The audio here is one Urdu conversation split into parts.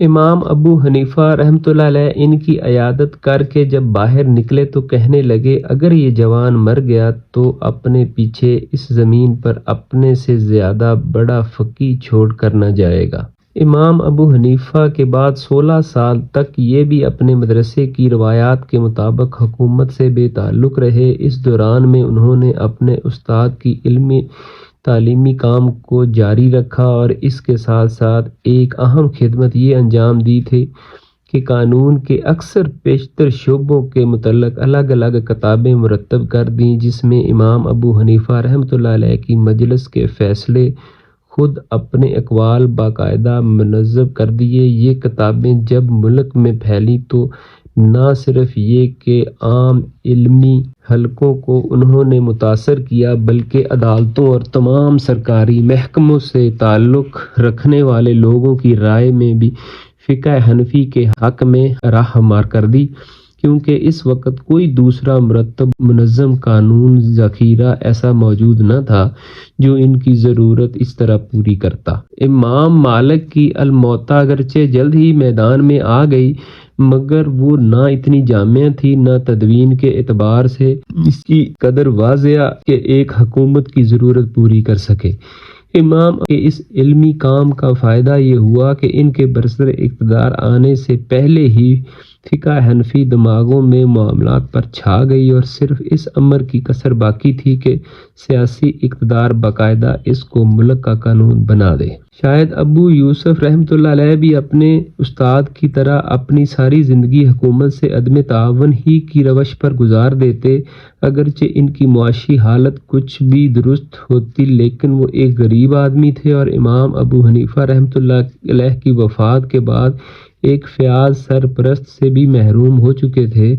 امام ابو حنیفہ رحمۃ اللہ علیہ ان کی عیادت کر کے جب باہر نکلے تو کہنے لگے اگر یہ جوان مر گیا تو اپنے پیچھے اس زمین پر اپنے سے زیادہ بڑا فقیہ چھوڑ کر نہ جائے گا۔ امام ابو حنیفہ کے بعد 16 سال تک یہ بھی اپنے مدرسے کی روایات کے مطابق حکومت سے بے تعلق رہے۔ اس دوران میں انہوں نے اپنے استاد کی علمی تعلیمی کام کو جاری رکھا اور اس کے ساتھ ساتھ ایک اہم خدمت یہ انجام دی تھی کہ قانون کے اکثر بیشتر شعبوں کے متعلق الگ الگ کتابیں مرتب کر دیں، جس میں امام ابو حنیفہ رحمۃ اللہ علیہ کی مجلس کے فیصلے خود اپنے اقوال باقاعدہ منظم کر دیے۔ یہ کتابیں جب ملک میں پھیلیں تو نہ صرف یہ کہ عام علمی حلقوں کو انہوں نے متاثر کیا بلکہ عدالتوں اور تمام سرکاری محکموں سے تعلق رکھنے والے لوگوں کی رائے میں بھی فقہ حنفی کے حق میں راہ ہموار کر دی، کیونکہ اس وقت کوئی دوسرا مرتب منظم قانون ذخیرہ ایسا موجود نہ تھا جو ان کی ضرورت اس طرح پوری کرتا۔ امام مالک کی الموطا اگرچہ جلد ہی میدان میں آ گئی مگر وہ نہ اتنی جامع تھی نہ تدوین کے اعتبار سے اس کی قدر واضح کہ ایک حکومت کی ضرورت پوری کر سکے۔ امام کے اس علمی کام کا فائدہ یہ ہوا کہ ان کے برسر اقتدار آنے سے پہلے ہی فقہ حنفی دماغوں میں معاملات پر چھا گئی اور صرف اس امر کی کسر باقی تھی کہ سیاسی اقتدار باقاعدہ اس کو ملک کا قانون بنا دے۔ شاید ابو یوسف رحمۃ اللہ علیہ بھی اپنے استاد کی طرح اپنی ساری زندگی حکومت سے عدم تعاون ہی کی روش پر گزار دیتے، اگرچہ ان کی معاشی حالت کچھ بھی درست ہوتی لیکن وہ ایک غریب آدمی تھے اور امام ابو حنیفہ رحمۃ اللہ علیہ کی وفات کے بعد ایک فیاض سرپرست سے بھی محروم ہو چکے تھے۔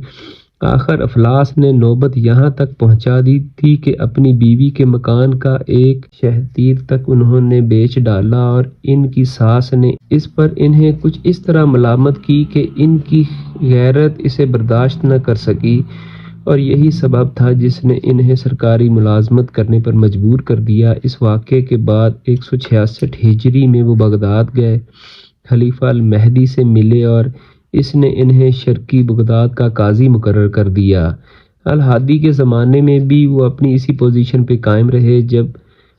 آخر افلاس نے نوبت یہاں تک پہنچا دی تھی کہ اپنی بیوی کے مکان کا ایک شہتیر تک انہوں نے بیچ ڈالا اور ان کی ساس نے اس پر انہیں کچھ اس طرح ملامت کی کہ ان کی غیرت اسے برداشت نہ کر سکی اور یہی سبب تھا جس نے انہیں سرکاری ملازمت کرنے پر مجبور کر دیا۔ اس واقعے کے بعد 166 ہجری میں وہ بغداد گئے، خلیفہ المہدی سے ملے اور اس نے انہیں شرقی بغداد کا قاضی مقرر کر دیا۔ الہادی کے زمانے میں بھی وہ اپنی اسی پوزیشن پہ قائم رہے۔ جب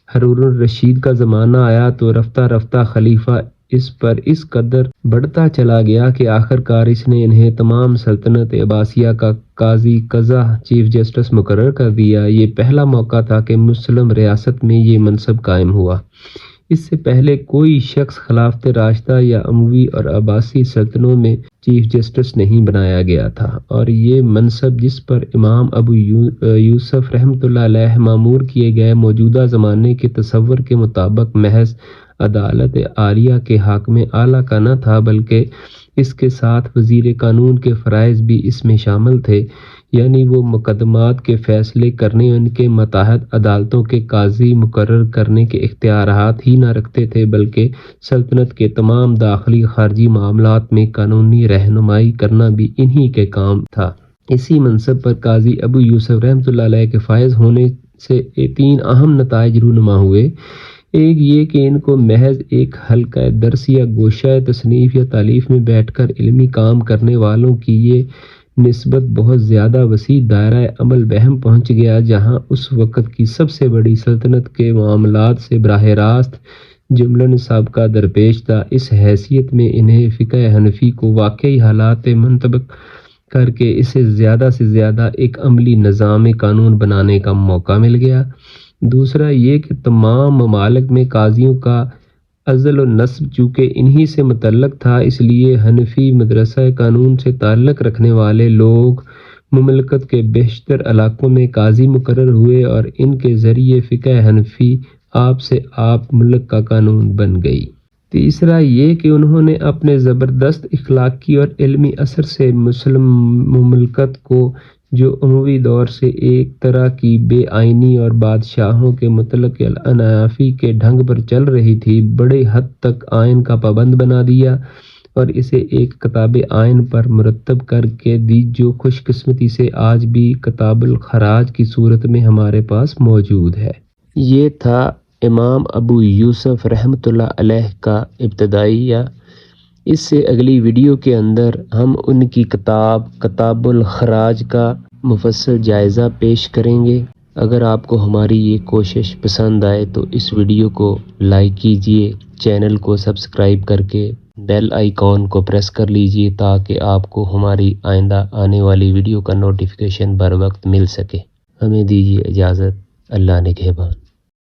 ہارون الرشید کا زمانہ آیا تو رفتہ رفتہ خلیفہ اس پر اس قدر بڑھتا چلا گیا کہ آخرکار اس نے انہیں تمام سلطنت عباسیہ کا قاضی قضا چیف جسٹس مقرر کر دیا۔ یہ پہلا موقع تھا کہ مسلم ریاست میں یہ منصب قائم ہوا۔ اس سے پہلے کوئی شخص خلافت راشدہ یا اموی اور عباسی سلطنتوں میں چیف جسٹس نہیں بنایا گیا تھا، اور یہ منصب جس پر امام ابو یوسف رحمۃ اللہ علیہ مامور کیے گئے موجودہ زمانے کے تصور کے مطابق محض عدالت عالیہ کے حاکم اعلیٰ کا نہ تھا بلکہ اس کے ساتھ وزیر قانون کے فرائض بھی اس میں شامل تھے، یعنی وہ مقدمات کے فیصلے کرنے ان کے ماتحت عدالتوں کے قاضی مقرر کرنے کے اختیارات ہی نہ رکھتے تھے بلکہ سلطنت کے تمام داخلی خارجی معاملات میں قانونی رہنمائی کرنا بھی انہی کے کام تھا۔ اسی منصب پر قاضی ابو یوسف رحمۃ اللہ علیہ کے فائز ہونے سے 3 اہم نتائج رونما ہوئے۔ ایک یہ کہ ان کو محض ایک حلقہ درس یا گوشہ تصنیف یا تالیف میں بیٹھ کر علمی کام کرنے والوں کی یہ نسبت بہت زیادہ وسیع دائرہ عمل بہم پہنچ گیا، جہاں اس وقت کی سب سے بڑی سلطنت کے معاملات سے براہ راست جملہ سابقہ درپیش تھا۔ اس حیثیت میں انہیں فقہ حنفی کو واقعی حالات منطبق کر کے اسے زیادہ سے زیادہ ایک عملی نظام قانون بنانے کا موقع مل گیا۔ دوسرا یہ کہ تمام ممالک میں قاضیوں کا ازل و نسب چونکہ انہی سے متعلق تھا، اس لیے حنفی مدرسہ قانون سے تعلق رکھنے والے لوگ مملکت کے بیشتر علاقوں میں قاضی مقرر ہوئے اور ان کے ذریعے فقہ حنفی آپ سے آپ ملک کا قانون بن گئی۔ تیسرا یہ کہ انہوں نے اپنے زبردست اخلاقی اور علمی اثر سے مسلم مملکت کو جو اموی دور سے ایک طرح کی بے آئینی اور بادشاہوں کے مطلق العنافی کے ڈھنگ پر چل رہی تھی، بڑے حد تک آئین کا پابند بنا دیا اور اسے ایک کتاب آئین پر مرتب کر کے دی جو خوش قسمتی سے آج بھی کتاب الخراج کی صورت میں ہمارے پاس موجود ہے۔ یہ تھا امام ابو یوسف رحمۃ اللہ علیہ کا ابتدائیہ اس سے اگلی ویڈیو کے اندر ہم ان کی کتاب الخراج کا مفصل جائزہ پیش کریں گے۔ اگر آپ کو ہماری یہ کوشش پسند آئے تو اس ویڈیو کو لائک کیجئے، چینل کو سبسکرائب کر کے بیل آئیکن کو پریس کر لیجئے تاکہ آپ کو ہماری آئندہ آنے والی ویڈیو کا نوٹیفیکیشن بر وقت مل سکے۔ ہمیں دیجیے اجازت، اللہ نگہبان۔